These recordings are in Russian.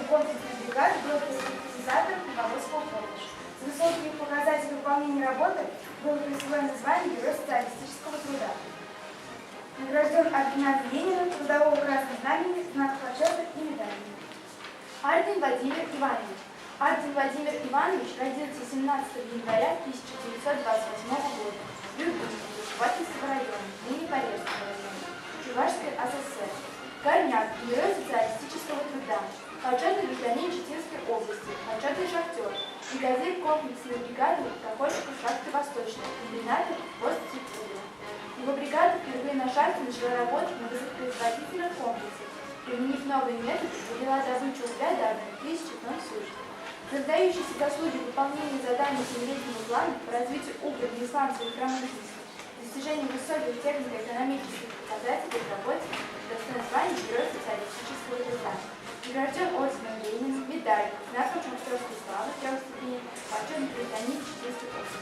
комплексной бригады был организатором Поволжского фронта. За высокие показатели выполнения работы было присвоено звание Героя социалистического труда. Награжден орденами Ленина, Трудового Красного Знамени, Знак почета и медалями. Ардин Владимир Иванович. Ардин Владимир Иванович родился 17 января 1928 года в Любимове, Чувашского района, ныне Полесского района, Чувашской ССР. Горняк, Герой социалистического труда, почетный гражданин Читинской области, почетный шахтер, бригадир комплексной бригады Колокольчиков шахты Восточной, комбината Посттепло. Его бригада впервые на шахте начала работать на высокопроизводительном комплексе, применив новые методы, довела добычу угля до 1000 тонн в сутки. Раздающиеся заслуги выполнения заданий семилетнего плана по развитию угольной и сланцевой промышленности, достижению высоких технико-экономических показателей в работе, достоин звания Героя социалистического труда. Награжден орденом Ленина, медалью, знаком шахтерской славы 3 ступеней, почетный гражданин Читинской области.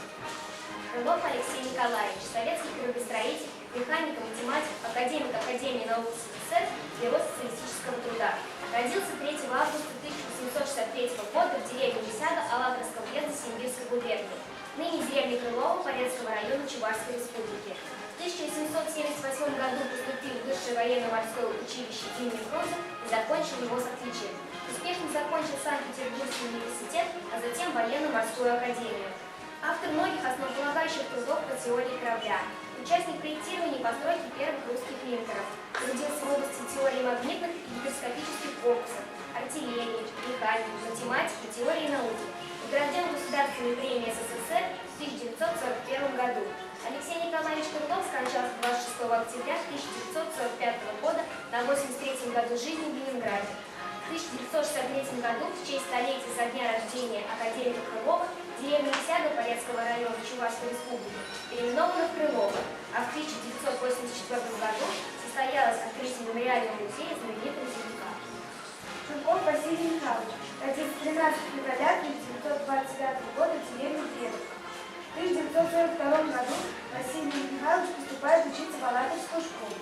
Крылов Алексей Николаевич, советский кораблестроитель, механик, математик, академик Академии наук СССР, Герой социалистического труда. Родился 3 августа 1863 года в деревне Лисяга Алатырского уезда Симбирской губернии, ныне деревня Крылова Полесского района Чувашской республики. В 1778 году поступил в Высшее военно-морское училище имени Фрунзе и закончил его с отличием. Успешно закончил Санкт-Петербургский университет, а затем военно-морскую академию. Автор многих основополагающих трудов по теории корабля. Участник проектирования и постройки первых русских линкоров. Трудился в области теории магнитных и гидроскопических корпусов, артиллерии, механики, математики, теории науки. Награжден Государственной премией СССР в 1941 году. Алексей Николаевич Крылов скончался 26 октября 1945 года на 83-м году жизни в Ленинграде. В 1963 году в честь столетия со дня рождения академика Крылова деревня Лисяга Полесского района Чувашской республики переименована в Крылова, а в 1984 году состоялось открытие мемориального музея знаменитого земляка. Чулков Василий Михайлович родился 13 февраля 1929 года в деревне Предок. В 1942 году Василий Михайлович поступает учиться в Алатырскую школу.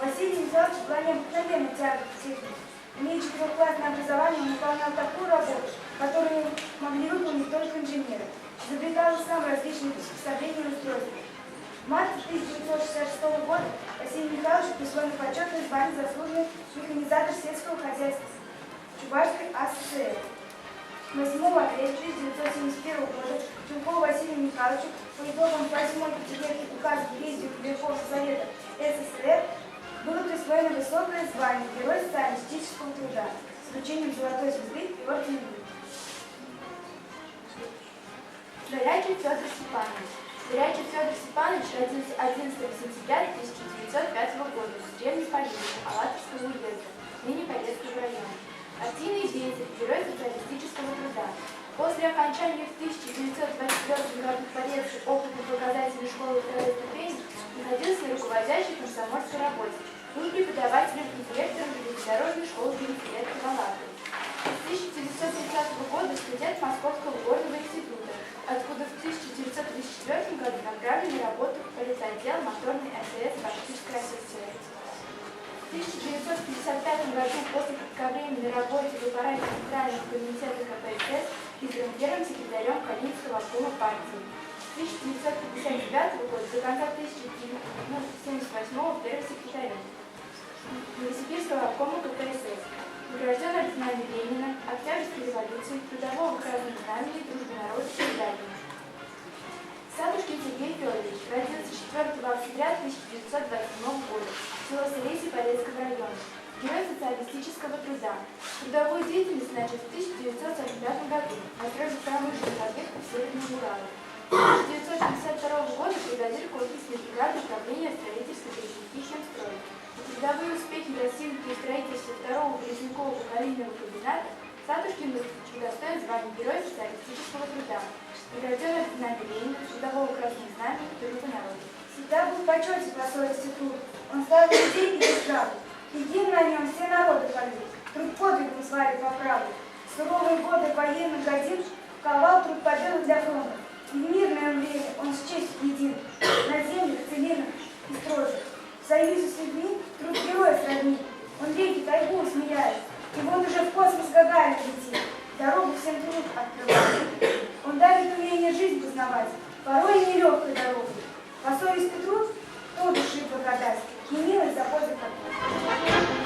Василий Михайлович была необыкновенной тягой к технике. Имея 4-классное образование, он выполнял такую работу, которую могли выполнить только инженеры. Изобретал сам различные приспособления и устройства. В марте 1966 года Василию Михайловичу присвоено почетное звание заслуженный механизатор сельского хозяйства Чувашской ССР. 8 апреля 1971 года Чулкову Василию Михайловичу по итогам 8-й пятилетней указа Президиума Верховного Совета СССР было присвоено высокое звание Герой социалистического труда с вручением Золотой звезды и ордена Ленина. Горячий Федор Степанович. Горячий Федор Степанович родился 11 сентября 1905 года в деревне Полина Алатырского уезда, ныне Полесского района. Активный деятель, Герой социалистического труда. После окончания в 1924 году Полесской опытной показательной школы второй ступени находился на руководящей комсомольской работе. Был преподавателем и директором железнодорожной школы периферии Алатырь. С 1930 года студент Московского горного института, откуда в 1934 году направлен на работу в политотдел моторной АЗС Башкирской ССР. В 1955 году после кратковременной работы в аппарате Центрального комитета КПСС избран первым секретарем Калининского обкома партии. С 1959 года до конца 1978 первым секретарем Новосибирского обкома КПСС. Награжден орденами Ленина, Октябрьской революции, Трудового Красного Знамени, Дружбы народа и медалями. Садушкин Сергей Федорович родился 4 октября 1927 года, село Селесье Полесского района, Герой социалистического труда. Трудовую деятельность начал в 1945 году, построил промышленных объектов Северного Урала. С 1952 года бригадир комплексной бригады управления строительства перечники «Химстрой». Трудовые успехи, достигнутые в строительстве второго Березнякового поколенного комбината, Садушкин удостоен звания Героя социалистического труда. Награжден орденами Ленина, Трудового Красного Знамени, Дружбы народа. Всегда был в почете по свой институт. Он ставил людей и державу. Едино на нем все народы полюбят. Труд подвигом сварит по праву. Суровые годы военных годин ковал труд победы для фронта. И в мирное время он с честью един. На землях, целинах и строже. В союзе с людьми труд героя сродни. Он реки тайгу усмиряет. И вот уже в космос Гагарин всем труд открывает. Он дарит умение жизнь познавать, порой и нелегкой дорогой. По совести труд, кто души благодарствует, не милость за подвиг от Бога.